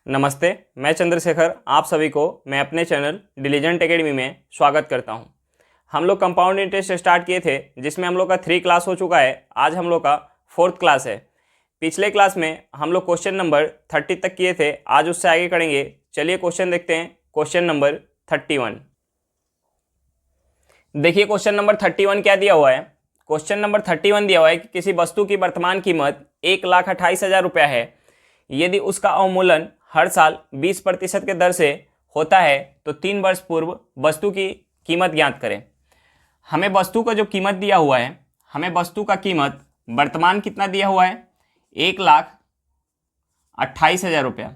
नमस्ते, मैं चंद्रशेखर आप सभी को मैं अपने चैनल डिलीजेंट एकेडमी में स्वागत करता हूं। हम लोग कंपाउंड इंटरेस्ट स्टार्ट किए थे जिसमें हम लोग का 3 क्लास हो चुका है। आज हम लोग का 4th क्लास है। पिछले क्लास में हम लोग क्वेश्चन नंबर 30 तक किए थे, आज उससे आगे करेंगे। चलिए क्वेश्चन देखते हैं। Question number 31। देखिए क्वेश्चन नंबर 31 क्या दिया हुआ है। क्वेश्चन नंबर 31 दिया हुआ है कि किसी वस्तु की वर्तमान कीमत 1,28,000 रुपया है। यदि उसका अवमूल्यन हर साल 20% के दर से होता है तो 3 वर्ष पूर्व वस्तु की कीमत ज्ञात करें। हमें वस्तु का जो कीमत दिया हुआ है, हमें वस्तु का कीमत वर्तमान कितना दिया हुआ है, 1,28,000 रुपया।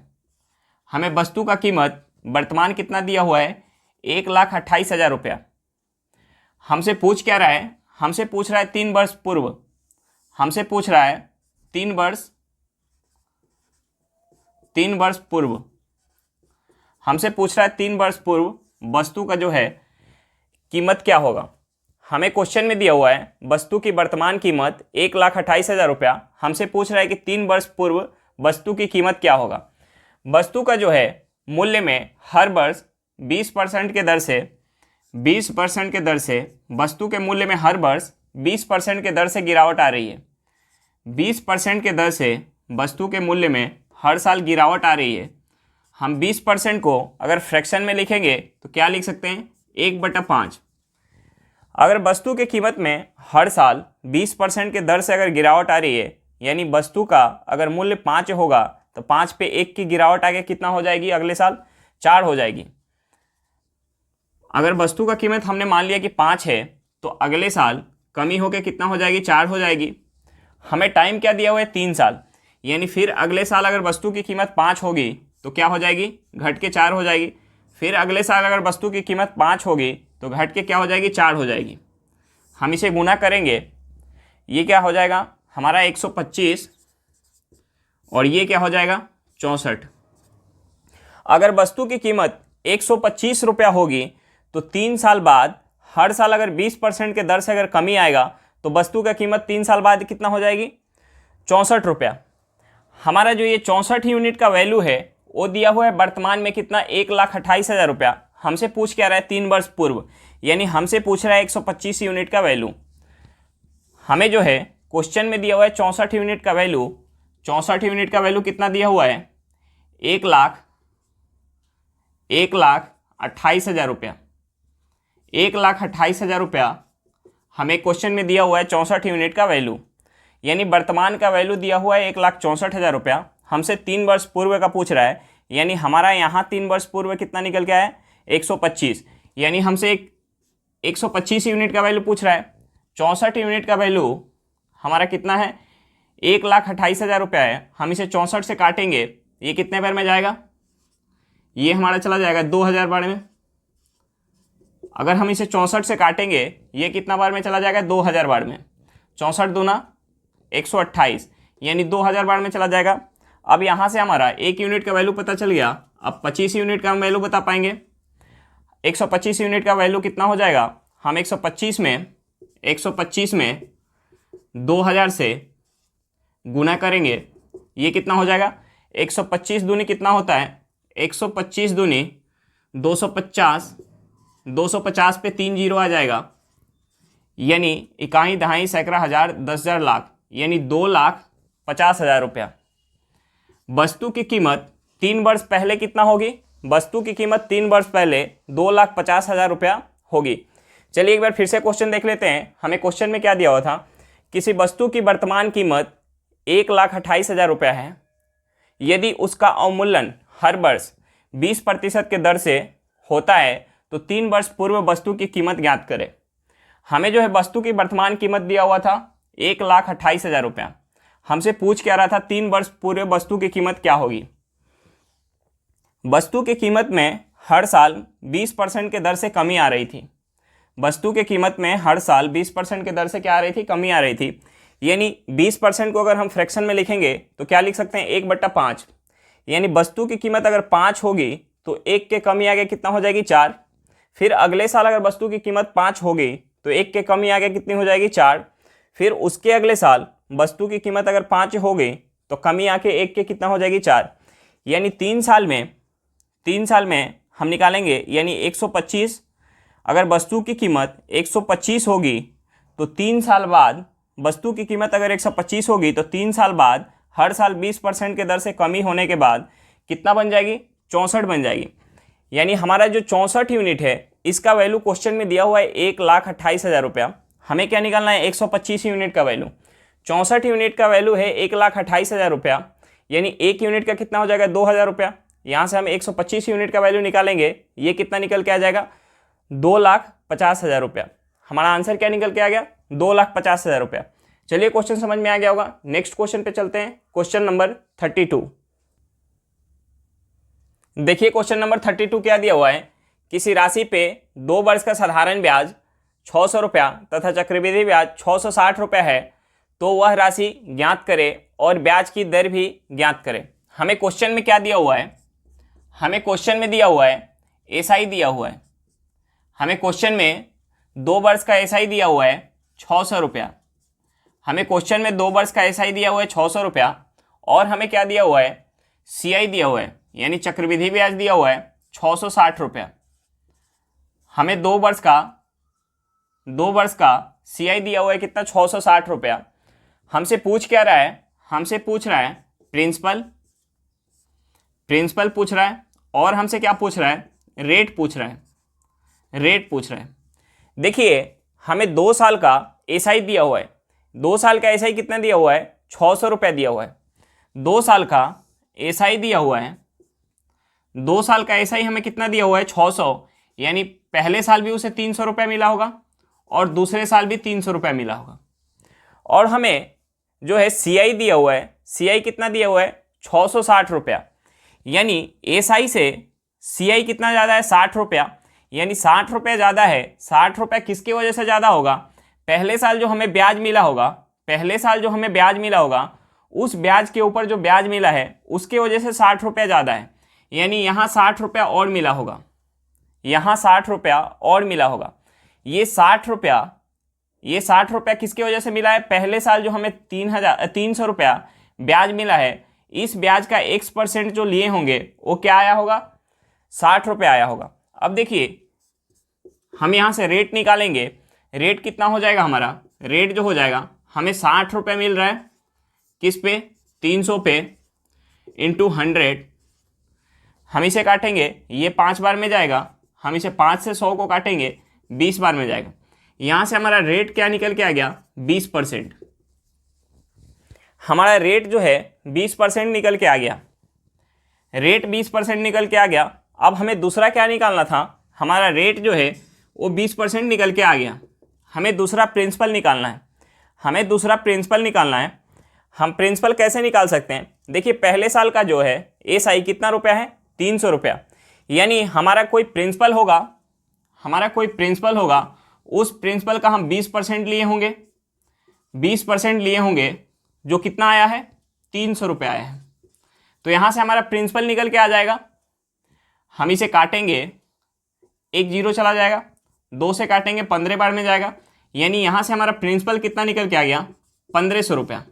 हमें वस्तु का कीमत वर्तमान कितना दिया हुआ है, 1,28,000 रुपया। हमसे पूछ क्या रहा है, हमसे पूछ रहा है 3 वर्ष पूर्व। हमसे पूछ रहा है 3 वर्ष पूर्व। हमसे पूछ रहा है 3 वर्ष पूर्व वस्तु का जो है कीमत क्या होगा। हमें क्वेश्चन में दिया हुआ है वस्तु की वर्तमान कीमत 1,28,000 रुपया। हमसे पूछ रहा है कि 3 वर्ष पूर्व वस्तु की कीमत क्या होगा। वस्तु का जो है मूल्य में हर वर्ष 20% के दर से 20% के दर से वस्तु के मूल्य में हर वर्ष 20% के दर से गिरावट आ रही है। 20% के दर से वस्तु के मूल्य में हर साल गिरावट आ रही है। हम 20% को अगर फ्रैक्शन में लिखेंगे तो क्या लिख सकते हैं, 1/5। अगर वस्तु की कीमत में हर साल 20% के दर से अगर गिरावट आ रही है, यानी वस्तु का अगर मूल्य 5 होगा तो 5 पे 1 की गिरावट आगे कितना हो जाएगी, अगले साल 4 हो जाएगी। अगर वस्तु का कीमत हमने मान लिया कि 5 है तो अगले साल कमी होकर कितना हो जाएगी, 4 हो जाएगी। हमें टाइम क्या दिया हुआ है, 3 साल। यानी फिर अगले साल अगर वस्तु की कीमत 5 होगी तो क्या हो जाएगी, घट के 4 हो जाएगी। फिर अगले साल अगर वस्तु की कीमत 5 होगी तो घट के क्या हो जाएगी, 4 हो जाएगी। हम इसे गुना करेंगे, ये क्या हो जाएगा हमारा 125 और ये क्या हो जाएगा 64। अगर वस्तु की कीमत 125 रुपया होगी तो 3 साल बाद हर साल अगर 20% के दर से अगर कमी आएगा तो वस्तु का कीमत 3 साल बाद कितना हो जाएगी, 64 रुपया। हमारा जो ये 64 यूनिट का वैल्यू है वो दिया हुआ है वर्तमान में कितना, 1,28,000 रुपया। हमसे पूछ क्या रहा है, 3 वर्ष पूर्व, यानी हमसे पूछ रहा है 125 यूनिट का वैल्यू। हमें जो है क्वेश्चन में दिया हुआ है 64 यूनिट का वैल्यू। 64 यूनिट का वैल्यू कितना दिया हुआ है, 1,28,000 रुपया। 1,28,000 रुपया हमें क्वेश्चन में दिया हुआ है 64 यूनिट का वैल्यू, यानी वर्तमान का वैल्यू दिया हुआ है 1,64,000 रुपया। हमसे 3 वर्ष पूर्व का पूछ रहा है, यानी हमारा यहाँ 3 वर्ष पूर्व कितना निकल के आया, 125। यानी हमसे 125 यूनिट का वैल्यू पूछ रहा है। 64 यूनिट का वैल्यू हमारा कितना है, 1,28,000 रुपया है। हम इसे 64 से काटेंगे, ये कितने बार में जाएगा, ये हमारा चला जाएगा 2,000 बार में। अगर हम इसे 64 से काटेंगे, ये कितना बार में चला जाएगा, 2,000 बार में। 64 दूना 128, यानी 2,000 बार में चला जाएगा। अब यहाँ से हमारा 1 यूनिट का वैल्यू पता चल गया। अब 25 यूनिट का हम वैल्यू बता पाएंगे। 125 यूनिट का वैल्यू कितना हो जाएगा, हम 125 में 2,000 से गुना करेंगे, ये कितना हो जाएगा, 125 दूनी कितना होता है, 125 दूनी 250, 250 पे 3 जीरो आ जाएगा, यानी इकाई दहाई सैकड़ा हज़ार 10,000 लाख, यानी 2,50,000 रुपया। वस्तु की कीमत 3 वर्ष पहले कितना होगी, वस्तु की कीमत 3 वर्ष पहले 2,50,000 रुपया होगी। चलिए एक बार फिर से क्वेश्चन देख लेते हैं। हमें क्वेश्चन में क्या दिया हुआ था, किसी वस्तु की वर्तमान कीमत 1,28,000 रुपया है। यदि उसका अवमूल्यन हर वर्ष 20% के दर से होता है तो 3 वर्ष पूर्व वस्तु की कीमत ज्ञात करें। हमें जो है वस्तु की वर्तमान कीमत दिया हुआ था 1,28,000 रुपया। हमसे पूछ क्या रहा था, 3 वर्ष पूर्व वस्तु की कीमत क्या होगी। वस्तु की कीमत में हर साल 20% के दर से कमी आ रही थी। वस्तु की कीमत में हर साल 20% के दर से क्या आ रही थी, कमी आ रही थी। यानी 20% को अगर हम फ्रैक्शन में लिखेंगे तो क्या लिख सकते हैं, 1/5। यानी वस्तु की कीमत अगर 5 होगी तो 1 के कमी आगे कितना हो जाएगी, 4। फिर अगले साल अगर वस्तु की कीमत 5 होगी तो 1 के कमी आगे कितनी हो जाएगी, 4। फिर उसके अगले साल वस्तु की कीमत अगर 5 हो गई तो कमी आके 1 के कितना हो जाएगी, 4। यानी 3 साल में हम निकालेंगे, यानी 125। अगर वस्तु की कीमत 125 होगी तो 3 साल बाद वस्तु की कीमत अगर 125 होगी तो 3 साल बाद हर साल 20% के दर से कमी होने के बाद कितना बन जाएगी? 64 बन जाएगी। यानी हमारा जो 64 यूनिट है इसका वैल्यू क्वेश्चन में दिया हुआ है 1,28,000 रुपया। हमें क्या निकालना है? 125 यूनिट का वैल्यू। 64 यूनिट का वैल्यू है 1,28,000 रुपया, यानी एक यूनिट का कितना हो जाएगा? 2,000 रुपया। यहाँ से हम 125 यूनिट का वैल्यू निकालेंगे, ये कितना निकल के आ जाएगा? 2,50,000 रुपया। हमारा आंसर क्या निकल के आ गया? 2,50,000 रुपया। चलिए क्वेश्चन समझ में आ गया होगा। नेक्स्ट क्वेश्चन पे चलते हैं, क्वेश्चन नंबर 32। देखिए क्वेश्चन नंबर 32 क्या दिया हुआ है? किसी राशि पे 2 वर्ष का साधारण ब्याज 600 रुपया तथा चक्रवृद्धि ब्याज 660 रुपया है, तो वह राशि ज्ञात करे और ब्याज की दर भी ज्ञात करे। हमें क्वेश्चन में क्या दिया हुआ है? हमें क्वेश्चन में दिया हुआ है एसआई दिया हुआ है। हमें क्वेश्चन में 2 वर्ष का एसआई दिया हुआ है 600 रुपया। हमें क्वेश्चन में 2 वर्ष का एसआई दिया हुआ है 600 रुपया, और हमें क्या दिया हुआ है? सीआई दिया हुआ है, यानी चक्रवृद्धि ब्याज दिया हुआ है 660 रुपया। हमें 2 वर्ष का सीआई दिया हुआ है कितना? 660 रुपया। हमसे पूछ क्या रहा है? हमसे पूछ रहा है प्रिंसिपल पूछ रहा है, और हमसे क्या पूछ रहा है? रेट पूछ रहा है। देखिए हमें 2 साल का एसआई दिया हुआ है। 2 साल का एसआई कितना दिया हुआ है? 600 रुपया दिया हुआ है। 2 साल का एसआई दिया हुआ है। 2 साल का एसआई हमें कितना दिया हुआ है? 600, यानी पहले साल भी उसे 300 रुपया मिला होगा और दूसरे साल भी 300 रुपया मिला होगा। और हमें जो है सीआई दिया हुआ है, सीआई कितना दिया हुआ है? 660 रुपया। यानी एसआई से सीआई कितना ज़्यादा है? 60 रुपया। यानी 60 रुपया ज़्यादा है। 60 रुपया किसकी वजह से ज़्यादा होगा? पहले साल जो हमें ब्याज मिला होगा, उस ब्याज के ऊपर जो ब्याज मिला है उसके वजह से 60 रुपया ज़्यादा है। यानी यहाँ 60 रुपया और मिला होगा, ये 60 रुपया किसकी वजह से मिला है? पहले साल जो हमें 300 रुपया ब्याज मिला है, इस ब्याज का X% जो लिए होंगे वो क्या आया होगा? 60 रुपया आया होगा। अब देखिए हम यहाँ से रेट निकालेंगे। रेट कितना हो जाएगा हमारा? रेट जो हो जाएगा, हमें 60 रुपये मिल रहा है किस पे? 300 पे इंटू 100। हम इसे काटेंगे, ये 5 बार में जाएगा। हम इसे 5 से 100 को काटेंगे, 20 बार में जाएगा। यहाँ से हमारा रेट क्या निकल के आ गया? 20%। हमारा रेट जो है 20% निकल के आ गया। रेट 20% निकल के आ गया। अब हमें दूसरा क्या निकालना था? हमारा रेट जो है वो 20% निकल के आ गया। हमें दूसरा प्रिंसिपल निकालना है। हम प्रिंसिपल कैसे निकाल सकते हैं? देखिए पहले साल का जो है एसआई कितना रुपया है? 300 रुपया। यानी हमारा कोई प्रिंसिपल होगा, उस प्रिंसिपल का हम 20% लिए होंगे। 20% लिए होंगे जो कितना आया है? 300 रुपया आया है। तो यहाँ से हमारा प्रिंसिपल निकल के आ जाएगा। हम इसे काटेंगे, 1 जीरो चला जाएगा, 2 से काटेंगे 15 बार में जाएगा। यानी यहाँ से हमारा प्रिंसिपल कितना निकल के आ गया? 1500 रुपया।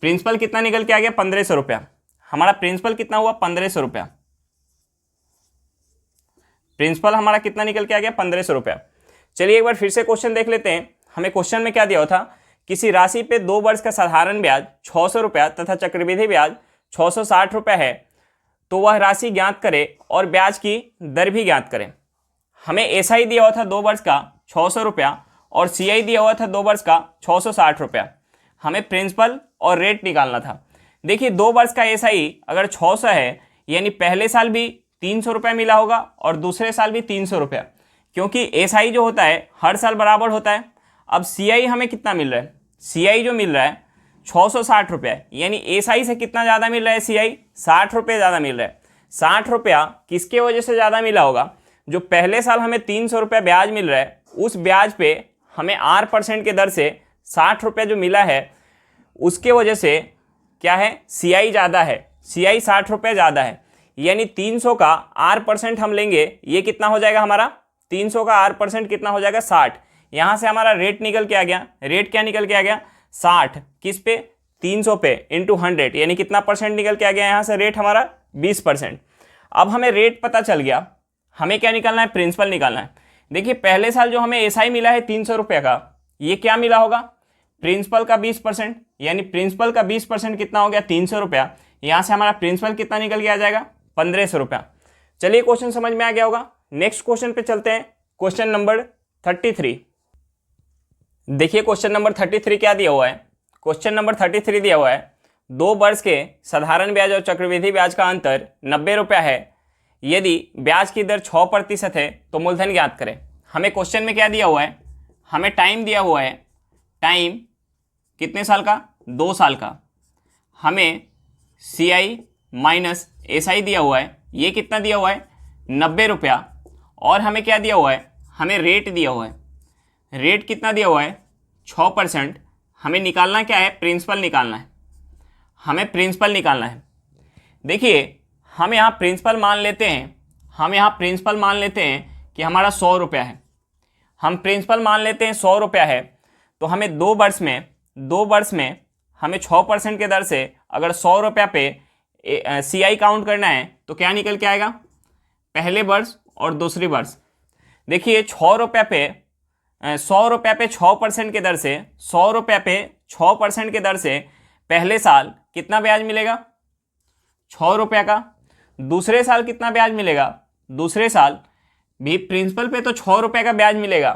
प्रिंसिपल कितना निकल के आ गया? 1500 रुपया। हमारा प्रिंसिपल कितना हुआ? 1500 रुपया। प्रिंसिपल हमारा कितना निकल के आ गया? 1500 रुपया। चलिए एक बार फिर से क्वेश्चन देख लेते हैं। हमें क्वेश्चन में क्या दिया हुआ था? किसी राशि पे 2 वर्ष का साधारण ब्याज 600 रुपया तथा चक्रवृद्धि ब्याज 660 रुपया है, तो वह राशि ज्ञात करे और ब्याज की दर भी ज्ञात करें। हमें एसआई दिया हुआ था 2 वर्ष का 600 रुपया और सीआई दिया हुआ था 2 वर्ष का 660 रुपया। हमें प्रिंसिपल और रेट निकालना था। देखिए 2 वर्ष का एसआई अगर 600 है, यानी पहले साल भी 300 रुपया मिला होगा और दूसरे साल भी 300 रुपया, क्योंकि एसआई जो होता है हर साल बराबर होता है। अब सीआई हमें कितना मिल रहा है? सीआई जो मिल रहा है 660 रुपया, यानी एसआई से कितना ज़्यादा मिल रहा है? सीआई 60 रुपये ज़्यादा मिल रहा है। 60 रुपया किसके वजह से ज़्यादा मिला होगा? जो पहले साल हमें 300 रुपया ब्याज मिल रहा है, उस ब्याज पे हमें R% के दर से 60 रुपया जो मिला है, उसके वजह से क्या है? सीआई ज़्यादा है। सीआई 60 रुपये ज़्यादा है, यानी 300 का R% हम लेंगे, ये कितना हो जाएगा हमारा? 300 का R% कितना हो जाएगा? 60। यहाँ से हमारा रेट निकल के आ गया। रेट क्या निकल के आ गया? 60 किस पे? 300 पे इंटू 100, यानी कितना परसेंट निकल के आ गया यहाँ से? रेट हमारा 20%। अब हमें रेट पता चल गया, हमें क्या निकालना है, प्रिंसिपल निकालना है। देखिए पहले साल जो हमें एसआई मिला है 300 रुपये का, ये क्या मिला होगा, प्रिंसिपल का 20%, यानी प्रिंसिपल का 20% कितना हो गया, 300 रुपया। यहाँ से हमारा प्रिंसिपल कितना निकल के आ जाएगा, 1500 रुपया। चलिए क्वेश्चन समझ में आ गया होगा। नेक्स्ट क्वेश्चन पे चलते हैं, क्वेश्चन नंबर 33। देखिए क्वेश्चन नंबर 33 क्या दिया हुआ है। क्वेश्चन नंबर 33 दिया हुआ है 2 वर्ष के साधारण ब्याज और चक्रवृद्धि ब्याज का अंतर 90 रुपया है। यदि ब्याज की दर 6% है तो मूलधन ज्ञात करें। हमें क्वेश्चन में क्या दिया हुआ है, हमें टाइम दिया हुआ है, टाइम कितने साल का, 2 साल का। हमें CI माइनस SI दिया हुआ है, ये कितना दिया हुआ है, 90 रुपया। और हमें क्या दिया हुआ है, हमें रेट दिया हुआ है, रेट कितना दिया हुआ है, 6%। हमें निकालना क्या है, प्रिंसिपल निकालना है, हमें प्रिंसिपल निकालना है। देखिए हम यहाँ प्रिंसिपल मान लेते हैं, हम यहाँ प्रिंसिपल मान लेते हैं कि हमारा 100 रुपया है। हम प्रिंसिपल मान लेते हैं 100 रुपया है, तो हमें 2 वर्ष में हमें 6% के दर से अगर 100 रुपया पे CI काउंट करना है तो क्या निकल के आएगा, पहले वर्ष और दूसरी वर्ष। देखिए 100 रुपया पे 6% के दर से, 100 रुपया पे 6% के दर से पहले साल कितना ब्याज मिलेगा, 6 रुपया का। दूसरे साल कितना ब्याज मिलेगा, दूसरे साल भी प्रिंसिपल पे तो 6 रुपये का ब्याज मिलेगा,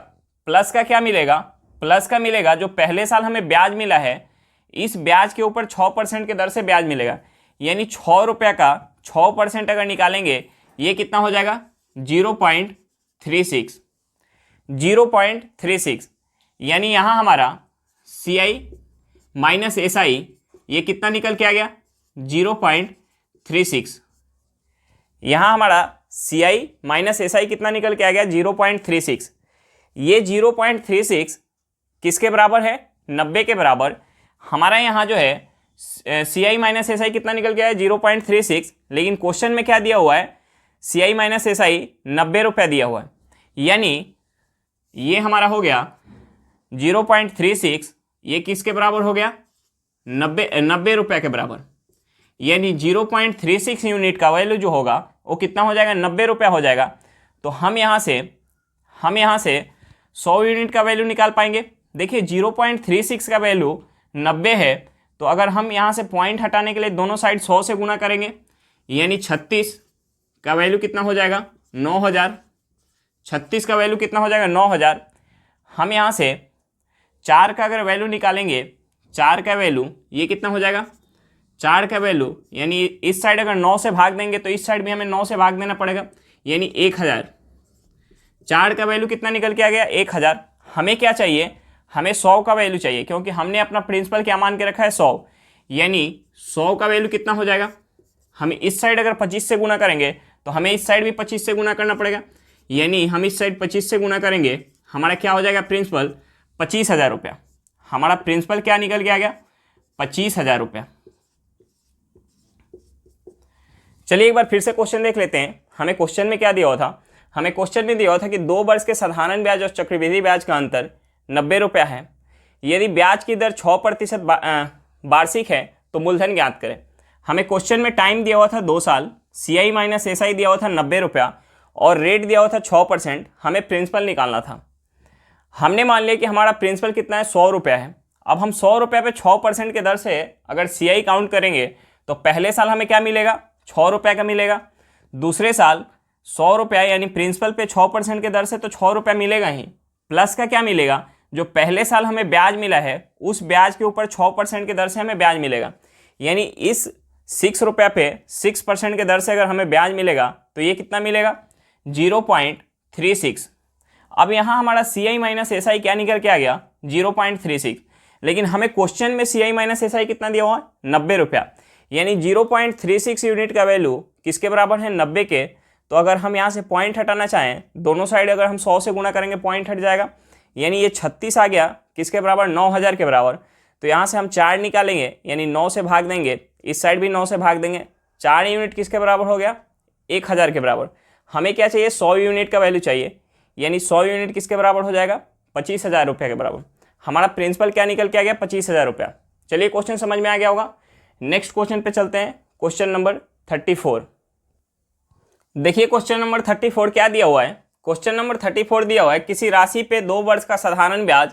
प्लस का क्या मिलेगा, प्लस का मिलेगा जो पहले साल हमें ब्याज मिला है, इस ब्याज के ऊपर 6% के दर से ब्याज मिलेगा। यानी 6 रुपये का 6% अगर निकालेंगे ये कितना हो जाएगा, 0.36। यानी यहाँ हमारा CI माइनस SI ये कितना निकल के आ गया, 0.36। यहाँ हमारा CI माइनस SI कितना निकल के आ गया, 0.36। ये 0.36 किसके बराबर है, 90 के बराबर। हमारा यहाँ जो है CI माइनस SI कितना निकल के आया, 0.36। लेकिन क्वेश्चन में क्या दिया हुआ है, CI माइनस SI 90 रुपया दिया हुआ है। यानी ये हमारा हो गया 0.36, ये किसके बराबर हो गया, 90 रुपये के बराबर। यानी 0.36 यूनिट का वैल्यू जो होगा वो कितना हो जाएगा, 90 रुपया हो जाएगा। तो हम यहाँ से 100 यूनिट का वैल्यू निकाल पाएंगे। देखिए 0.36 का वैल्यू 90 है, तो अगर हम यहाँ से पॉइंट हटाने के लिए दोनों साइड 100 से गुना करेंगे, यानी 36 का वैल्यू कितना हो जाएगा, 9000। 36 का वैल्यू कितना हो जाएगा, 9000। हम यहाँ से 4 का अगर वैल्यू निकालेंगे, 4 का वैल्यू ये कितना हो जाएगा, 4 का वैल्यू यानी इस साइड अगर 9 से भाग देंगे तो इस साइड भी हमें 9 से भाग देना पड़ेगा, यानी 1000। 4 का वैल्यू कितना निकल के आ गया, 1000। हमें क्या चाहिए, हमें 100 का वैल्यू चाहिए, क्योंकि हमने अपना प्रिंसिपल क्या मान के रखा है, 100। यानी 100 का वैल्यू कितना हो जाएगा, हम इस साइड अगर 25 से गुना करेंगे तो हमें इस साइड भी 25 से गुना करना पड़ेगा। यानी हम इस साइड 25 से गुना करेंगे, हमारा क्या हो जाएगा, प्रिंसिपल 25,000 रुपया। हमारा प्रिंसिपल क्या निकल के आ गया, 25,000 रुपया। चलिए एक बार फिर से क्वेश्चन देख लेते हैं। हमें क्वेश्चन में क्या दिया हुआ था, हमें क्वेश्चन में दिया हुआ था कि 2 वर्ष के साधारण ब्याज और चक्रवृद्धि ब्याज का अंतर 90 रुपया है। यदि ब्याज की दर 6% वार्षिक है तो मूलधन ज्ञात करें। हमें क्वेश्चन में टाइम दिया हुआ था 2 साल, CI माइनस SI दिया हुआ था 90 रुपया और रेट दिया हुआ था 6%। हमें प्रिंसिपल निकालना था। हमने मान लिया कि हमारा प्रिंसिपल कितना है, 100 रुपया है। अब हम 100 रुपये पे 6% के दर से अगर CI काउंट करेंगे तो पहले साल हमें क्या मिलेगा, 6 रुपये का मिलेगा। दूसरे साल 100 रुपया यानी प्रिंसिपल पे 6% के दर से तो 6 रुपया मिलेगा ही, प्लस का क्या मिलेगा, जो पहले साल हमें ब्याज मिला है उस ब्याज के ऊपर 6% के दर से हमें ब्याज मिलेगा। यानी इस 6 रुपये पे 6% के दर से अगर हमें ब्याज मिलेगा तो ये कितना मिलेगा, 0.36। अब यहाँ हमारा CI माइनस SI क्या निकल के आ गया, 0.36। लेकिन हमें क्वेश्चन में CI माइनस SI कितना दिया हुआ है, 90 रुपया। यानी 0.36 यूनिट का वैल्यू किसके बराबर है, 90 के। तो अगर हम यहाँ से पॉइंट हटाना चाहें, दोनों साइड अगर हम 100 से गुना करेंगे पॉइंट हट जाएगा, यानी ये 36 आ गया किसके बराबर, 9000 के बराबर। तो यहाँ से हम 4 निकालेंगे, यानी 9 से भाग देंगे, इस साइड भी 9 से भाग देंगे। 4 यूनिट किसके बराबर हो गया, 1000 के बराबर। हमें क्या चाहिए, 100 यूनिट का वैल्यू चाहिए, यानी 100 यूनिट किसके बराबर हो जाएगा, 25,000 रुपये के बराबर। हमारा प्रिंसिपल क्या निकल के आ गया, 25,000 रुपया। चलिए क्वेश्चन समझ में आ गया होगा। नेक्स्ट क्वेश्चन पे चलते हैं, क्वेश्चन नंबर 34। देखिए क्वेश्चन नंबर 34 क्या दिया हुआ है। क्वेश्चन नंबर 34 दिया हुआ है किसी राशि पे 2 वर्ष का साधारण ब्याज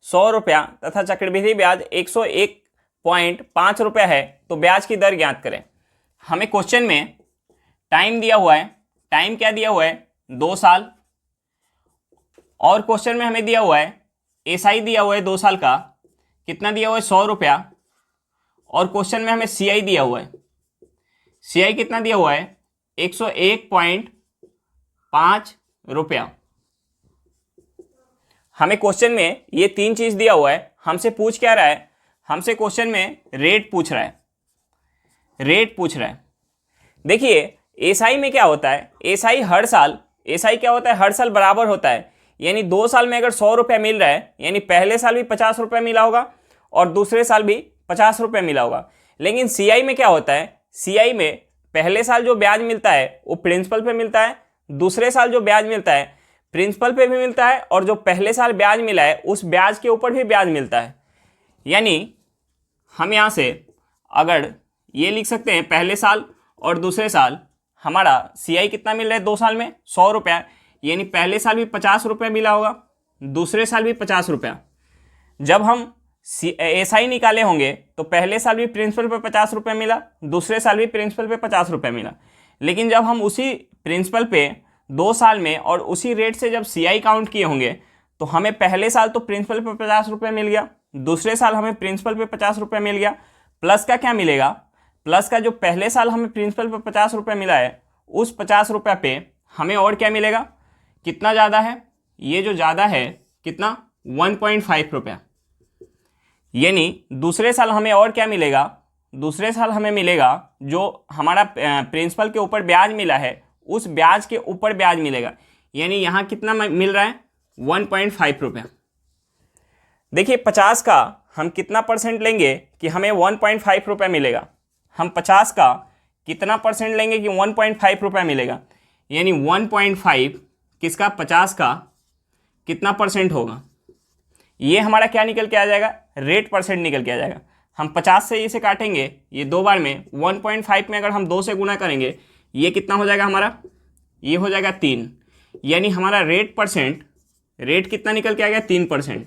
100 रुपया तथा चक्रवृद्धि ब्याज 101.5 रुपया है, तो ब्याज की दर ज्ञात करें। हमें क्वेश्चन में टाइम दिया हुआ है, टाइम क्या दिया हुआ है 2 साल, और क्वेश्चन में हमें दिया हुआ है एसआई दिया हुआ है 2 साल का, कितना दिया हुआ है 100 रुपया, और क्वेश्चन में हमें सीआई दिया हुआ है, सीआई कितना दिया हुआ है 101.5 रुपया। हमें क्वेश्चन में ये 3 चीज दिया हुआ है, हमसे पूछ क्या रहा है, हमसे क्वेश्चन में रेट पूछ रहा है, रेट पूछ रहा है। देखिए एसआई में क्या होता है, एसआई हर साल, एसआई क्या होता है हर साल बराबर होता है, यानी 2 साल में अगर 100 रुपया मिल रहा है यानी पहले साल भी 50 रुपया मिला होगा और दूसरे साल भी 50 रुपया मिला होगा। लेकिन सीआई में क्या होता है, सीआई में पहले साल जो ब्याज मिलता है वो प्रिंसिपल पे मिलता है, दूसरे साल जो ब्याज मिलता है प्रिंसिपल पे भी मिलता है, और जो पहले साल ब्याज मिला है उस ब्याज के ऊपर भी ब्याज मिलता है। यानी हम यहाँ से अगर ये लिख सकते हैं पहले साल और दूसरे साल हमारा सीआई कितना मिल रहा है 2 साल में 100 रुपया, यानी पहले साल भी 50 रुपया मिला होगा, दूसरे साल भी 50 रुपया। जब हम एसआई निकाले होंगे तो पहले साल भी प्रिंसिपल पे 50 रुपये मिला, दूसरे साल भी प्रिंसिपल पे 50 रुपये मिला। लेकिन जब हम उसी प्रिंसिपल पे 2 साल में और उसी रेट से जब सीआई काउंट किए होंगे तो हमें पहले साल तो प्रिंसिपल पे 50 रुपये मिल गया, दूसरे साल हमें प्रिंसिपल पे 50 रुपये मिल गया, प्लस का क्या मिलेगा, प्लस का जो पहले साल हमें प्रिंसिपल पे 50 रुपये मिला है उस 50 रुपये पे हमें और क्या मिलेगा, कितना ज़्यादा है, ये जो ज़्यादा है कितना 1.5 रुपया। यानी दूसरे साल हमें और क्या मिलेगा, दूसरे साल हमें मिलेगा जो हमारा प्रिंसिपल के ऊपर ब्याज मिला है उस ब्याज के ऊपर ब्याज मिलेगा, यानी यहाँ कितना मिल रहा है 1.5 रुपया। देखिए 50 का हम कितना परसेंट लेंगे कि हमें 1.5 रुपया मिलेगा, हम 50 का कितना परसेंट लेंगे कि 1.5 रुपया मिलेगा, यानी 1.5 किसका 50 का कितना परसेंट होगा, ये हमारा क्या निकल के आ जाएगा, रेट परसेंट निकल के आ जाएगा। हम 50 से इसे काटेंगे, ये 2 बार में 1.5 में अगर हम 2 से गुना करेंगे ये कितना हो जाएगा हमारा, ये हो जाएगा 3, यानी हमारा रेट परसेंट, रेट कितना निकल के आ गया 3%,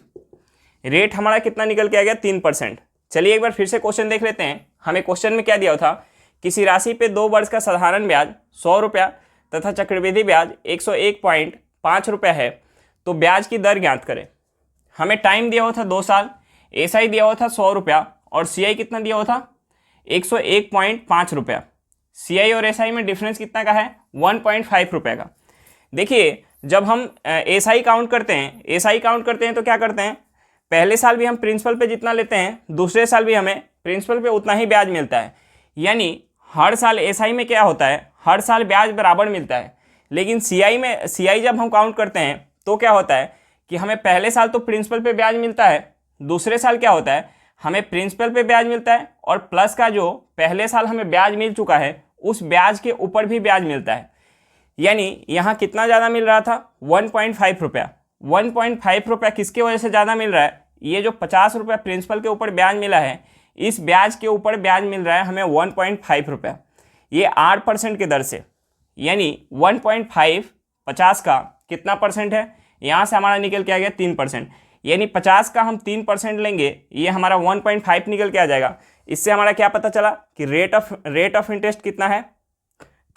रेट हमारा कितना निकल के आ गया 3%। चलिए एक बार फिर से क्वेश्चन देख लेते हैं। हमें क्वेश्चन में क्या दिया था, किसी राशि पे 2 वर्ष का साधारण ब्याज 100 रुपया तथा चक्रवृद्धि ब्याज 101.5 रुपया है, तो ब्याज की दर ज्ञात करें। हमें टाइम दिया हुआ था 2 साल, एसआई दिया हुआ था 100 रुपया और सीआई कितना दिया हुआ था 101.5 रुपया। सीआई और एसआई में डिफरेंस कितना का है 1.5 रुपये का। देखिए जब हम एसआई काउंट करते हैं, एसआई काउंट करते हैं तो क्या करते हैं, पहले साल भी हम प्रिंसिपल पे जितना लेते हैं दूसरे साल भी हमें प्रिंसिपल पे उतना ही ब्याज मिलता है, यानी हर साल एसआई में क्या होता है हर साल ब्याज बराबर मिलता है। लेकिन सीआई में, सीआई जब हम काउंट करते हैं तो क्या होता है कि हमें पहले साल तो प्रिंसिपल पे ब्याज मिलता है, दूसरे साल क्या होता है हमें प्रिंसिपल पे ब्याज मिलता है और प्लस का जो पहले साल हमें ब्याज मिल चुका है उस ब्याज के ऊपर भी ब्याज मिलता है। यानी यहाँ कितना ज़्यादा मिल रहा था 1.5 रुपया। 1.5 रुपया किसकी वजह से ज़्यादा मिल रहा है, ये जो 50 रुपया प्रिंसिपल के ऊपर ब्याज मिला है इस ब्याज के ऊपर ब्याज मिल रहा है हमें 1.5 रुपया, ये 8% की दर से। यानी 1.5 50 का कितना परसेंट है, यहाँ से हमारा निकल के आ गया 3%, यानी 50 का हम 3% लेंगे ये हमारा 1.5 निकल के आ जाएगा। इससे हमारा क्या पता चला कि रेट ऑफ इंटरेस्ट कितना है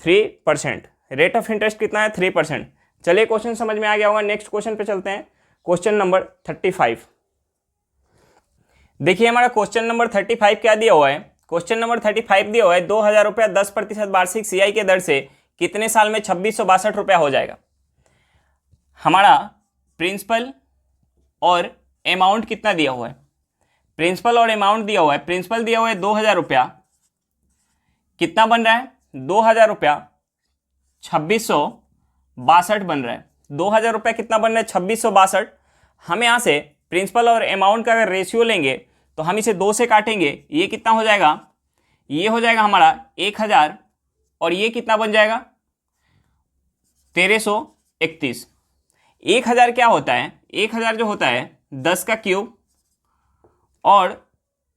3%, रेट ऑफ इंटरेस्ट कितना है 3%। चलिए क्वेश्चन समझ में आ गया होगा, नेक्स्ट क्वेश्चन पे चलते हैं। Question number 35। देखिए हमारा क्वेश्चन नंबर 35 क्या दिया हुआ है, क्वेश्चन नंबर 35 दिया हुआ है 2000 रुपया 10% वार्षिक सीआई के दर से कितने साल में 2662 रुपया हो जाएगा। हमारा प्रिंसिपल और अमाउंट कितना दिया हुआ है, प्रिंसिपल और अमाउंट दिया हुआ है, प्रिंसिपल दिया हुआ है 2000 रुपया, कितना बन रहा है 2000 रुपया 2662 बन रहा है। 2000 रुपया कितना बन रहा है 2662। हम यहाँ से प्रिंसिपल और अमाउंट का अगर रेशियो लेंगे तो हम इसे 2 से काटेंगे, ये कितना हो जाएगा, ये हो जाएगा हमारा 1000 और ये कितना बन जाएगा 1331। 1000 क्या होता है, 1000 जो होता है 10 का क्यूब और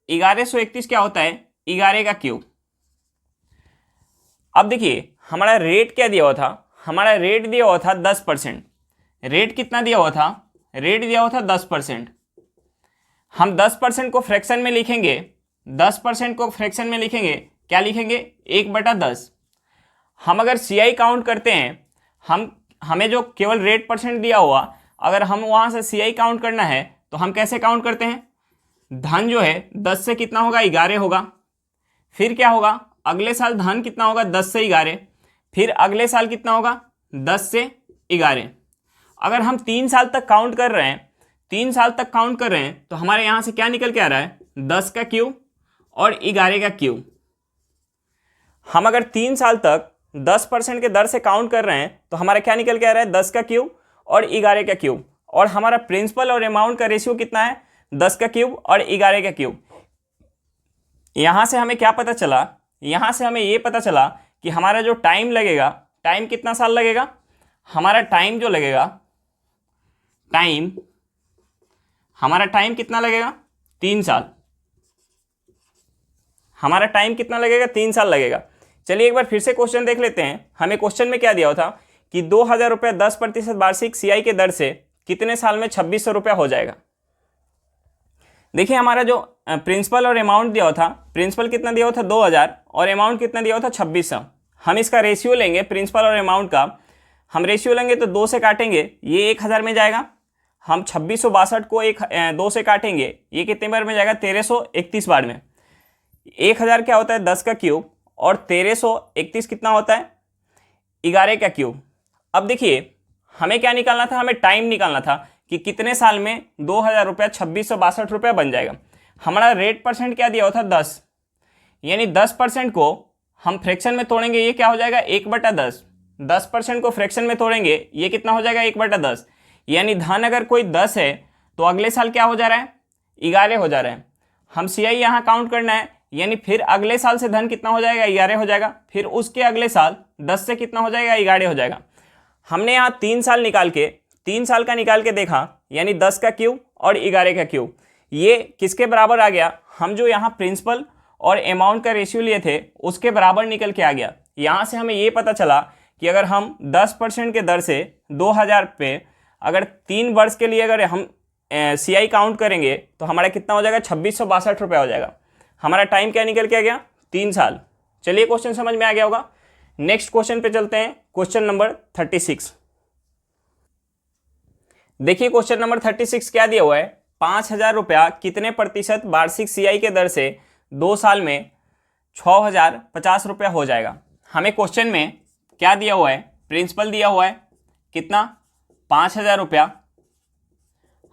1131 क्या होता है 11 का क्यूब। अब देखिए हमारा रेट क्या दिया हुआ था, हमारा रेट दिया हुआ था 10%। रेट कितना दिया हुआ था, रेट दिया हुआ था 10%। हम 10% को फ्रैक्शन में लिखेंगे, 10% को फ्रैक्शन में लिखेंगे, क्या लिखेंगे, 1/10। हम अगर CI काउंट करते हैं, हमें जो केवल रेट परसेंट दिया हुआ, अगर हम वहाँ से CI काउंट करना है तो हम कैसे काउंट करते हैं, धन जो है 10 से कितना होगा, 11 होगा। फिर क्या होगा, अगले साल धन कितना होगा, 10 से 11। फिर अगले साल कितना होगा, 10 से 11। अगर हम 3 साल तक काउंट कर रहे हैं, 3 साल तक काउंट कर रहे हैं तो हमारे यहाँ से क्या निकल के आ रहा है, 10 का क्यूब और 11 का क्यूब। हम अगर 3 साल तक 10% के दर से काउंट कर रहे हैं तो हमारा क्या निकल के आ रहा है, 10 का क्यूब और 11 का क्यूब। और हमारा प्रिंसिपल और अमाउंट का रेशियो कितना है, 10 का क्यूब और 11 का क्यूब। यहाँ से हमें क्या पता चला, यहाँ से हमें ये पता चला कि हमारा जो टाइम लगेगा, टाइम कितना साल लगेगा, हमारा टाइम जो लगेगा, हमारा टाइम कितना लगेगा, 3 साल। हमारा टाइम कितना लगेगा, 3 साल लगेगा। चलिए एक बार फिर से क्वेश्चन देख लेते हैं। हमें क्वेश्चन में क्या दिया हुआ था कि 2000 रुपये 10% वार्षिक CI के दर से कितने साल में 2600 रुपया हो जाएगा। देखिए हमारा जो प्रिंसिपल और अमाउंट दिया हुआ था, प्रिंसिपल कितना दिया हुआ था 2000 और अमाउंट कितना दिया हुआ था 2600। हम इसका रेशियो लेंगे प्रिंसिपल और अमाउंट का, हम रेशियो लेंगे तो 2 से काटेंगे, ये 1000 में जाएगा। हम 2662 को 2 से काटेंगे, ये कितने बार में जाएगा, 1331 बार में। 1000 क्या होता है, 10 का क्यूब और 1331 कितना होता है, 11 का क्यूब। अब देखिए हमें क्या निकालना था, हमें टाइम निकालना था कि कितने साल में 2000 रुपया 2662 रुपया बन जाएगा। हमारा रेट परसेंट क्या दिया हुआ था, 10, यानी 10% को हम फ्रैक्शन में तोड़ेंगे, ये क्या हो जाएगा, 1/10। 10% को फ्रैक्शन में तोड़ेंगे, ये कितना हो जाएगा, 1/10। यानी धन अगर कोई 10 है तो अगले साल क्या हो जा रहा है, 11 हो जा रहा है। हम CI यहाँ काउंट करना है, यानी फिर अगले साल से धन कितना हो जाएगा, 11 हो जाएगा। फिर उसके अगले साल 10 से कितना हो जाएगा, 11 हो जाएगा। हमने यहाँ 3 साल निकाल के, 3 साल का निकाल के देखा, यानी 10 का क्यूब और 11 का क्यूब, ये किसके बराबर आ गया, हम जो यहाँ प्रिंसिपल और अमाउंट का रेशियो लिए थे उसके बराबर निकल के आ गया। यहाँ से हमें ये पता चला कि अगर हम 10% के दर से 2000 पे अगर 3 वर्ष के लिए अगर हम CI काउंट करेंगे तो हमारा कितना हो जाएगा, 2662 रुपया हो जाएगा। हमारा टाइम क्या निकल के आ गया, 3 साल। चलिए क्वेश्चन समझ में आ गया होगा। नेक्स्ट क्वेश्चन पे चलते हैं, क्वेश्चन नंबर 36। देखिए क्वेश्चन नंबर 36 क्या दिया हुआ है, 5000 रुपया कितने प्रतिशत वार्षिक CI के दर से 2 साल में 6050 रुपया हो जाएगा। हमें क्वेश्चन में क्या दिया हुआ है, प्रिंसिपल दिया हुआ है कितना, 5000 रुपया।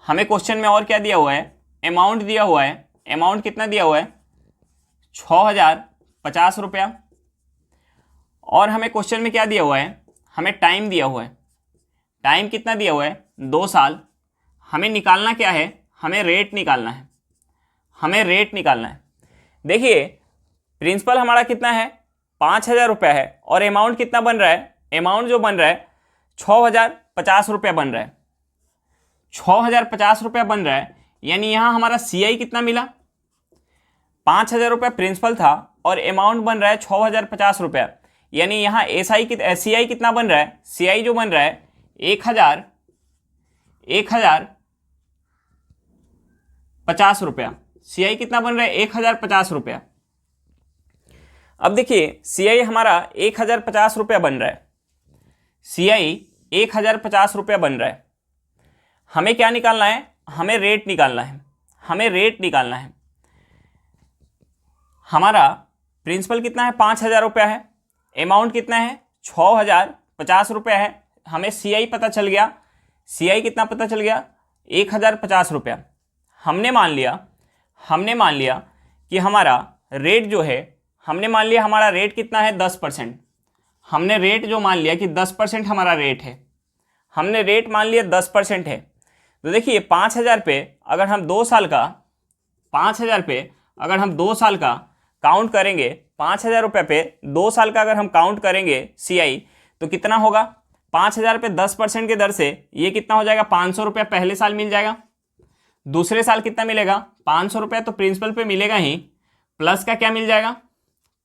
हमें क्वेश्चन में और क्या दिया हुआ है, अमाउंट दिया हुआ है, अमाउंट कितना दिया हुआ है, 6050 रुपया। और हमें क्वेश्चन में क्या दिया हुआ है, हमें टाइम दिया हुआ है, टाइम कितना दिया हुआ है, 2 साल। हमें निकालना क्या है, हमें रेट निकालना है, हमें रेट निकालना है। देखिए प्रिंसिपल हमारा कितना है, 5000 रुपया है और अमाउंट कितना बन रहा है, अमाउंट जो बन रहा है 6050 रुपया बन रहा है, 6050 रुपया बन रहा है। यानी यहाँ हमारा CI कितना मिला, 5000 रुपया प्रिंसिपल था और अमाउंट बन रहा है 6050 रुपया। यानी यहाँ CI कितना बन रहा है, CI जो बन रहा है 1050 रुपया। CI कितना बन रहा है, 1050 रुपया। अब देखिए CI हमारा 1050 रुपया बन रहा है, CI 1050 रुपया बन रहा है। हमें क्या निकालना है, हमें रेट निकालना है, हमें रेट निकालना है। हमारा प्रिंसिपल कितना है, 5000 रुपया है, अमाउंट कितना है, 6050 रुपया है। हमें CI पता चल गया, CI कितना पता चल गया, 1050 रुपया। हमने मान लिया कि हमारा रेट जो है, हमने मान लिया हमारा रेट कितना है, 10%। हमने रेट जो मान लिया कि 10% हमारा रेट है, हमने रेट मान लिया 10% है। तो देखिए 5000 पे अगर हम 2 साल का, 5000 पे अगर हम 2 साल का काउंट करेंगे, 5000 रुपये पे 2 साल का अगर हम काउंट करेंगे CI तो कितना होगा, 5000 पे 10% के दर से ये कितना हो जाएगा, 500 रुपया पहले साल मिल जाएगा। दूसरे साल कितना मिलेगा, 500 रुपया तो प्रिंसिपल पे मिलेगा ही, प्लस का क्या मिल जाएगा,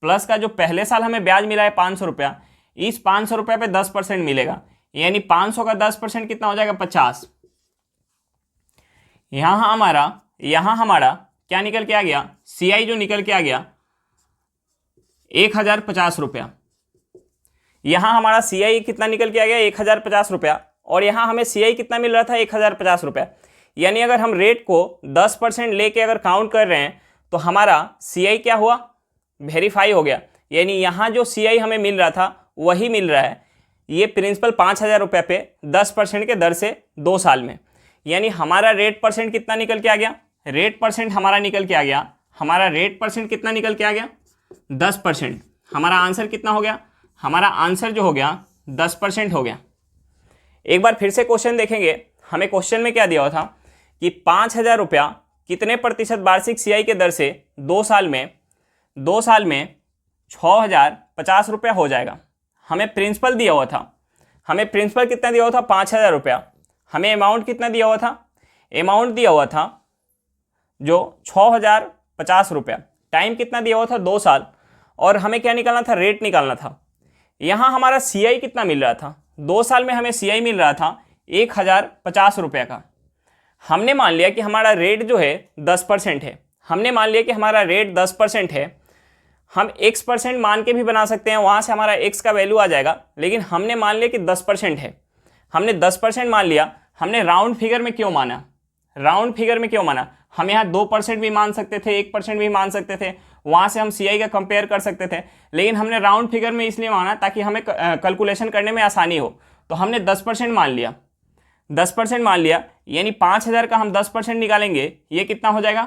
प्लस का जो पहले साल हमें ब्याज मिला है 500 रुपया, इस 500 रुपये पे 10% मिलेगा, यानी 500 का 10% कितना हो जाएगा 50। यहाँ हमारा क्या निकल के आ गया, CI जो निकल के आ गया 1050 रुपया। यहाँ हमारा CI कितना निकल के आ गया 1050 रुपया, और यहाँ हमें CI कितना मिल रहा था 1050 रुपया। यानी अगर हम रेट को 10% लेके अगर काउंट कर रहे हैं तो हमारा CI क्या हुआ, वेरीफाई हो गया। यानी यहाँ जो CI हमें मिल रहा था वही मिल रहा है। ये प्रिंसिपल 5000 रुपये पे 10% के दर से 2 साल में, यानी हमारा रेट परसेंट कितना निकल के आ गया, रेट परसेंट हमारा निकल के आ गया, हमारा रेट परसेंट कितना निकल के आ गया 10%। हमारा आंसर कितना हो गया, हमारा आंसर जो हो गया 10% हो गया। एक बार फिर से क्वेश्चन देखेंगे, हमें क्वेश्चन में क्या दिया हुआ था कि 5000 रुपया कितने प्रतिशत वार्षिक CI के दर से 2 साल में 6050 रुपया हो जाएगा। हमें प्रिंसिपल दिया हुआ था, हमें प्रिंसिपल कितना दिया हुआ था 5000 रुपया, हमें अमाउंट कितना दिया हुआ था, अमाउंट दिया हुआ था जो 6050 रुपया, टाइम कितना दिया हुआ था 2 साल, और हमें क्या निकालना था, रेट निकालना था। यहाँ हमारा CI कितना मिल रहा था, 2 साल में हमें CI मिल रहा था 1050 रुपये का। हमने मान लिया कि हमारा रेट जो है 10% है, हमने मान लिया कि हमारा रेट 10% है। हम x% मान के भी बना सकते हैं, वहाँ से हमारा x का वैल्यू आ जाएगा, लेकिन हमने मान लिया कि 10% है, हमने 10% मान लिया। हमने राउंड फिगर में क्यों माना, राउंड फिगर में क्यों माना, हम यहाँ 2% भी मान सकते थे, 1% भी मान सकते थे, वहाँ से हम CI का कंपेयर कर सकते थे, लेकिन हमने राउंड फिगर में इसलिए माना ताकि हमें कैलकुलेशन करने में आसानी हो। तो हमने 10% मान लिया, 10% मान लिया, यानी 5000 का हम 10% निकालेंगे, ये कितना हो जाएगा,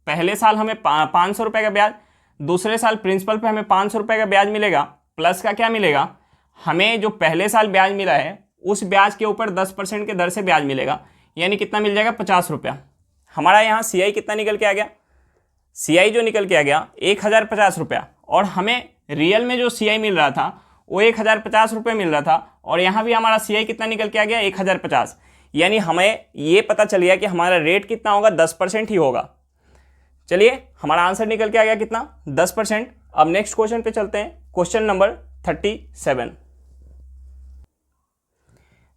पहले साल हमें 500 रुपये का ब्याज, दूसरे साल प्रिंसिपल पे हमें 500 रुपये का ब्याज मिलेगा, प्लस का क्या मिलेगा, हमें जो पहले साल ब्याज मिला है उस ब्याज के ऊपर 10% के दर से ब्याज मिलेगा, यानी कितना मिल जाएगा 50 रुपया। हमारा यहाँ CI कितना निकल के आ गया, CI जो निकल के आ गया 1050 रुपया, और हमें रियल में जो CI मिल रहा था वो 1050 रुपये मिल रहा था, और यहाँ भी हमारा CI कितना निकल के आ गया 1050। यानी हमें ये पता चल गया कि हमारा रेट कितना होगा, 10% ही होगा। चलिए हमारा आंसर निकल के आ गया कितना, 10%। अब नेक्स्ट क्वेश्चन पे चलते हैं, क्वेश्चन नंबर 37।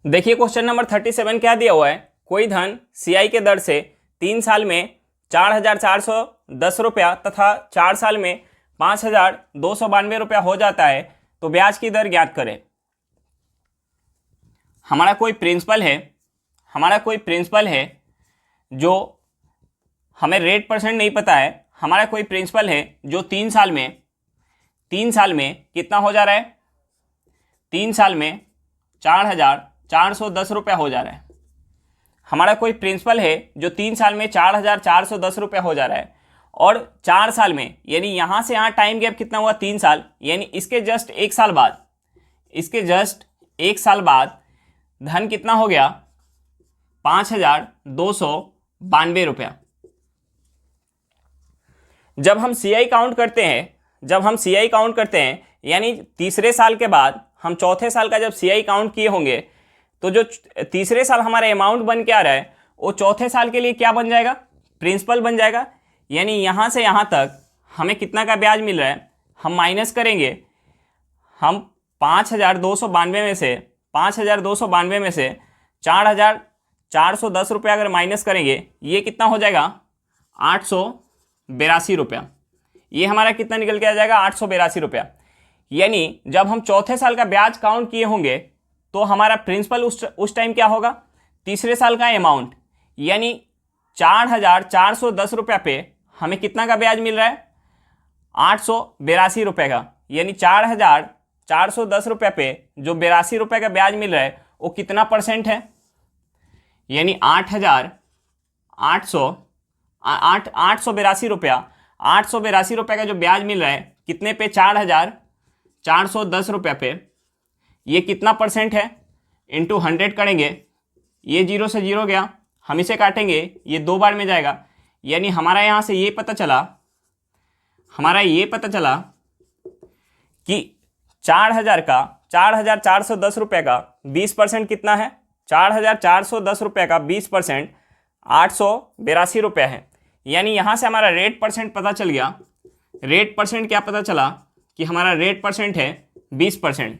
देखिए क्वेश्चन नंबर 37 क्या दिया हुआ है, कोई धन CI के दर से 3 साल में 4410 रुपया तथा 4 साल में 5292 रुपया हो जाता है, तो ब्याज की दर ज्ञात करें। हमारा कोई प्रिंसिपल है जो हमें रेट परसेंट नहीं पता है, हमारा कोई प्रिंसिपल है जो 3 साल में कितना हो जा रहा है, 3 साल में 4410 रुपया हो जा रहा है। हमारा कोई प्रिंसिपल है जो 3 साल में 4410 रुपया हो जा रहा है, और 4 साल में, यानी यहाँ से यहाँ टाइम गैप कितना हुआ 3 साल, यानी इसके जस्ट 1 साल बाद धन कितना हो गया 5292 रुपया। जब हम CI काउंट करते हैं, यानी तीसरे साल के बाद हम चौथे साल का जब CI काउंट किए होंगे, तो जो तीसरे साल हमारा अमाउंट बन के आ रहा है वो चौथे साल के लिए क्या बन जाएगा, प्रिंसिपल बन जाएगा। यानी यहाँ से यहाँ तक हमें कितना का ब्याज मिल रहा है, हम माइनस करेंगे, हम 5292 में से 4410 रुपया अगर माइनस करेंगे, ये कितना हो जाएगा 882 रुपया। ये हमारा कितना निकल के आ जाएगा 882 रुपया। यानी जब हम चौथे साल का ब्याज काउंट किए होंगे तो हमारा प्रिंसिपल उस टाइम क्या होगा, तीसरे साल का अमाउंट, यानी 4410 रुपया पे हमें कितना का ब्याज मिल रहा है 882 रुपये का। यानी 4410 रुपये पे जो 82 रुपये का ब्याज मिल रहा है वो कितना परसेंट है, यानी 882 रुपया का जो ब्याज मिल रहा है कितने पे, 4410 रुपये पे, ये कितना परसेंट है, इंटू 100 करेंगे, ये 0 से 0 गया, हम इसे काटेंगे, ये 2 बार में जाएगा। यानी हमारा यहाँ से ये पता चला कि 4410 रुपये का 20% कितना है, 4410 रुपये का 20% 882 रुपये है। यानी यहाँ से हमारा रेट परसेंट पता चल गया। रेट परसेंट क्या पता चला, कि हमारा रेट परसेंट है 20%।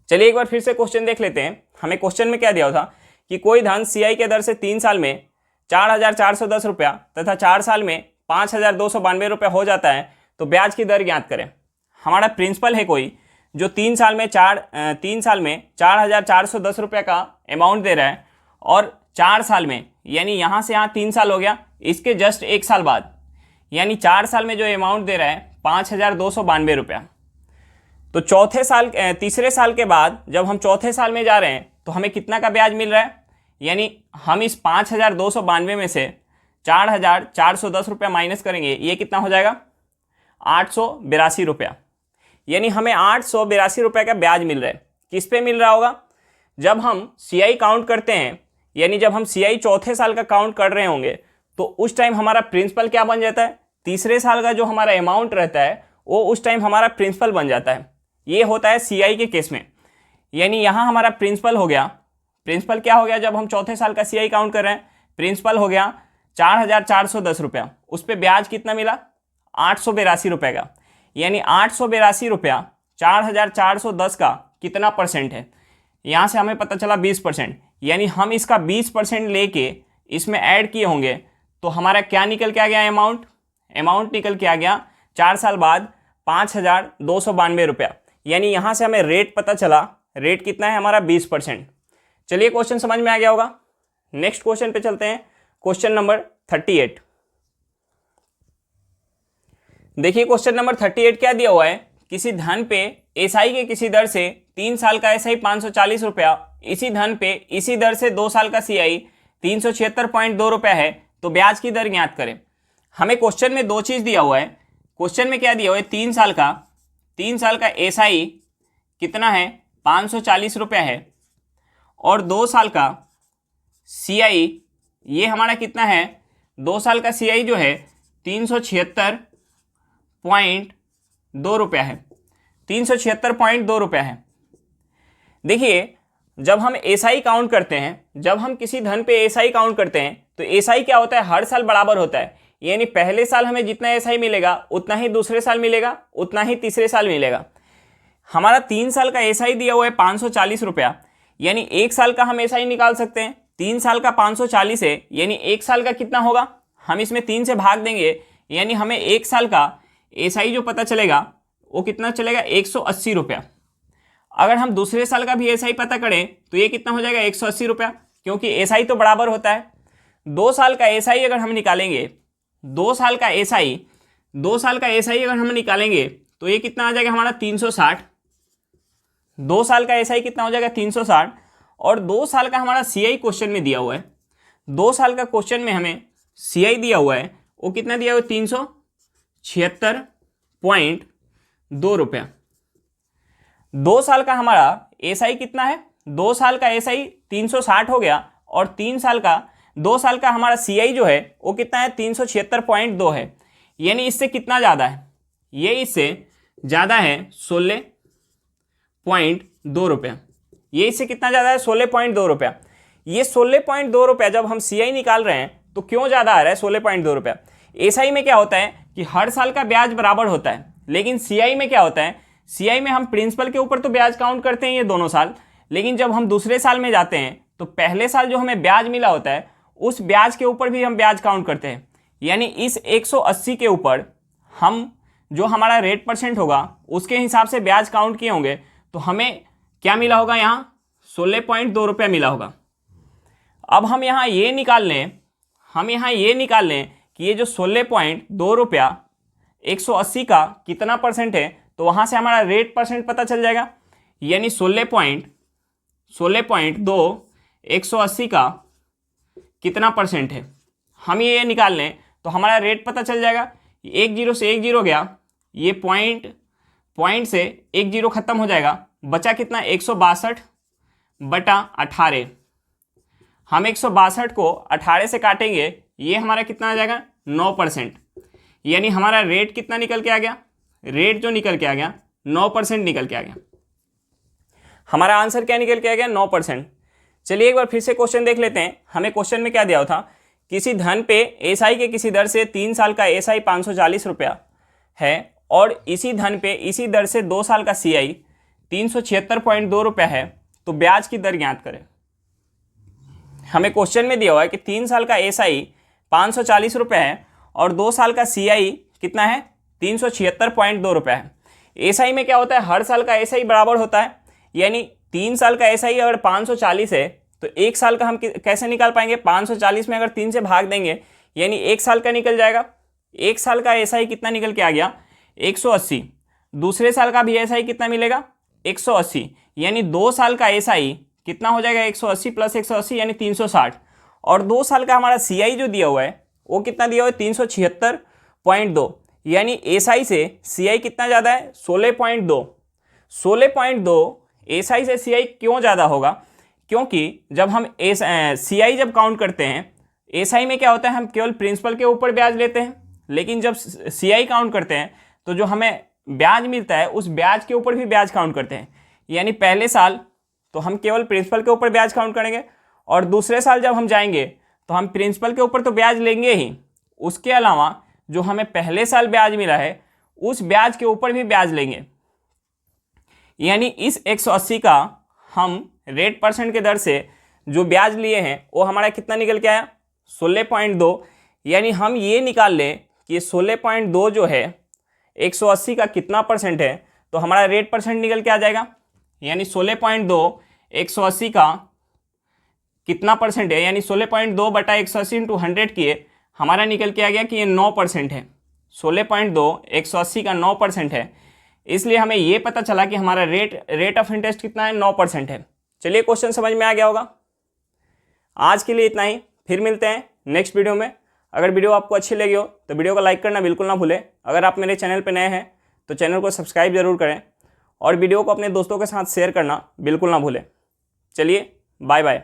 चलिए एक बार फिर से क्वेश्चन देख लेते हैं। हमें क्वेश्चन में क्या दिया हुआ था कि कोई धन CI के दर से 3 साल में 4,410 रुपया तथा 4 साल में 5,292 रुपया हो जाता है, तो ब्याज की दर ज्ञात करें। हमारा प्रिंसिपल है कोई जो 3 साल में 4,410 रुपया का अमाउंट दे रहा है, और 4 साल में यानी यहाँ से यहाँ 3 साल हो गया, इसके जस्ट 1 साल बाद यानी 4 साल में जो अमाउंट दे रहा है 5,292 रुपया। तो तीसरे साल के बाद जब हम चौथे साल में जा रहे हैं तो हमें कितना का ब्याज मिल रहा है, यानी हम इस 5,292 में से 4,410 रुपया माइनस करेंगे, ये कितना हो जाएगा 882 रुपया। यानी हमें 882 रुपये का ब्याज मिल रहा है। किस पे मिल रहा होगा, जब हम CI काउंट करते हैं, यानी जब हम CI चौथे साल का काउंट कर रहे होंगे तो उस टाइम हमारा प्रिंसिपल क्या बन जाता है, तीसरे साल का जो हमारा अमाउंट रहता है वो उस टाइम हमारा प्रिंसिपल बन जाता है। ये होता है CI के केस में। यानी यहाँ हमारा प्रिंसिपल हो गया, प्रिंसिपल क्या हो गया, जब हम चौथे साल का CI काउंट कर रहे हैं प्रिंसिपल हो गया 4,410 रुपया, उस पर ब्याज कितना मिला 882 रुपये का। यानी 882 रुपया 4,410 का कितना परसेंट है, यहाँ से हमें पता चला 20%। यानी हम इसका 20% लेके इसमें ऐड किए होंगे तो हमारा क्या निकल के आ गया, अमाउंट निकल के आ गया 4 साल बाद 5,292 रुपया। यानी यहाँ से हमें रेट पता चला, रेट कितना है हमारा 20%। चलिए क्वेश्चन समझ में आ गया होगा। नेक्स्ट क्वेश्चन पे चलते हैं, क्वेश्चन नंबर 38। देखिए क्वेश्चन नंबर 38 क्या दिया हुआ है, किसी धन पे SI के किसी दर से 3 साल का SI 540 रुपया, इसी धन पे इसी दर से 2 साल का CI 376.2 रुपया है, तो ब्याज की दर ज्ञात करें। हमें क्वेश्चन में 2 चीज़ दिया हुआ है। क्वेश्चन में क्या दिया हुआ है, 3 साल का SI कितना है 540 रुपया है, और 2 साल का CI ये हमारा कितना है, 2 साल का CI जो है 376.2 रुपया है, 376.2 रुपया है। देखिए जब हम SI काउंट करते हैं, जब हम किसी धन पे SI काउंट करते हैं तो SI क्या होता है, हर साल बराबर होता है। यानी पहले साल हमें जितना SI मिलेगा उतना ही दूसरे साल मिलेगा, उतना ही तीसरे साल मिलेगा। हमारा 3 साल का SI दिया हुआ है 540 रुपया, यानी 1 साल का हम SI निकाल सकते हैं। 3 साल का 540 है, यानी 1 साल का कितना होगा, हम इसमें 3 से भाग देंगे, यानी हमें 1 साल का SI जो पता चलेगा वो कितना चलेगा 180 रुपया। अगर हम दूसरे साल का भी SI पता करें तो ये कितना हो जाएगा 180 रुपया, क्योंकि SI तो बराबर होता है। 2 साल का SI अगर हम निकालेंगे, 2 साल का SI अगर हम निकालेंगे तो ये कितना आ जाएगा हमारा 360। 2 साल का SI कितना हो जाएगा 360, और 2 साल का हमारा CI क्वेश्चन में दिया हुआ है। 2 साल का क्वेश्चन में हमें CI दिया हुआ है, वो कितना दिया हुआ है 376.2 रुपया। 2 साल का हमारा SI कितना है, 2 साल का SI 360 हो गया, और 2 साल का हमारा CI जो है वो कितना है 376.2 है। यानी इससे कितना ज़्यादा है, ये इससे ज़्यादा है 16.2 रुपया। ये इससे कितना ज़्यादा है 16.2 रुपया। ये 16.2 रुपया जब हम CI निकाल रहे हैं तो क्यों ज़्यादा आ रहा है 16.2 रुपया। SI में क्या होता है कि हर साल का ब्याज बराबर होता है, लेकिन CI में क्या होता है, CI में हम प्रिंसिपल के ऊपर तो ब्याज काउंट करते हैं ये दोनों साल, लेकिन जब हम दूसरे साल में जाते हैं तो पहले साल जो हमें ब्याज मिला होता है उस ब्याज के ऊपर भी हम ब्याज काउंट करते हैं। यानी इस 180 के ऊपर हम जो हमारा रेट परसेंट होगा उसके हिसाब से ब्याज काउंट किए होंगे, तो हमें क्या मिला होगा, यहाँ 16.2 रुपया मिला होगा। अब हम यहाँ ये निकाल लें कि ये जो 16.2 रुपया 180 का कितना परसेंट है, तो वहाँ से हमारा रेट परसेंट पता चल जाएगा। यानी 16.2 180 का कितना परसेंट है, हम ये निकाल लें तो हमारा रेट पता चल जाएगा। 1 0 से 1 0 गया, ये पॉइंट से 1 0 खत्म हो जाएगा, बचा कितना 162/18। हम 162 को 18 से काटेंगे, ये हमारा कितना आ जाएगा 9%। यानी हमारा रेट कितना निकल के आ गया, रेट जो निकल के आ गया 9% निकल के आ गया। हमारा आंसर क्या निकल के आ गया 9%। चलिए एक बार फिर से क्वेश्चन देख लेते हैं। हमें क्वेश्चन में क्या दिया हुआ था, किसी धन पे SI के किसी दर से 3 साल का SI 540 रुपया है और इसी धन पे इसी दर से 2 साल का CI 376.2 रुपये है, तो ब्याज की दर ज्ञात करें। हमें क्वेश्चन में दिया हुआ है कि 3 साल का SI 540 रुपये है और 2 साल का CI कितना है 376.2 रुपये है। SI में क्या होता है, हर साल का SI बराबर होता है, यानी 3 साल का SI अगर 540 है तो 1 साल का हम कैसे निकाल पाएंगे, 540 में अगर 3 से भाग देंगे यानी 1 साल का निकल जाएगा। 1 साल का SI कितना निकल के आ गया 180, दूसरे साल का भी SI कितना मिलेगा 180, यानी 2 साल का SI कितना हो जाएगा 180 प्लस 180 यानी 360, और 2 साल का हमारा CI जो दिया हुआ है वो कितना दिया हुआ है 376.2, यानी SI से CI कितना ज़्यादा है 16.2। 16.2 SI से CI क्यों ज़्यादा होगा, क्योंकि जब हम CI जब काउंट करते हैं, SI में क्या होता है हम केवल प्रिंसिपल के ऊपर ब्याज लेते हैं, लेकिन जब CI काउंट करते हैं तो जो हमें ब्याज मिलता है उस ब्याज के ऊपर भी ब्याज काउंट करते हैं। यानी पहले साल तो हम केवल प्रिंसिपल के ऊपर ब्याज काउंट करेंगे और दूसरे साल जब हम जाएंगे तो हम प्रिंसिपल के ऊपर तो ब्याज लेंगे ही, उसके अलावा जो हमें पहले साल ब्याज मिला है उस ब्याज के ऊपर भी ब्याज लेंगे। यानी इस 180 का हम रेट परसेंट के दर से जो ब्याज लिए हैं वो हमारा कितना निकल के आया 16.2, यानी हम ये निकाल लें कि 16.2 जो है 180 का कितना परसेंट है, तो हमारा रेट परसेंट निकल के आ जाएगा। यानी 16.2 180 का कितना परसेंट है, यानी 16.2 बटा 180 इंटू 100 किए हमारा निकल के आ गया कि ये 9% है। 16.2 180 का 9% है, इसलिए हमें ये पता चला कि हमारा रेट ऑफ इंटरेस्ट कितना है 9% है। चलिए क्वेश्चन समझ में आ गया होगा। आज के लिए इतना ही, फिर मिलते हैं नेक्स्ट वीडियो में। अगर वीडियो आपको अच्छी लगी हो तो वीडियो को लाइक करना बिल्कुल ना भूलें। अगर आप मेरे चैनल पर नए हैं तो चैनल को सब्सक्राइब जरूर करें और वीडियो को अपने दोस्तों के साथ शेयर करना बिल्कुल ना भूलें। चलिए बाय बाय।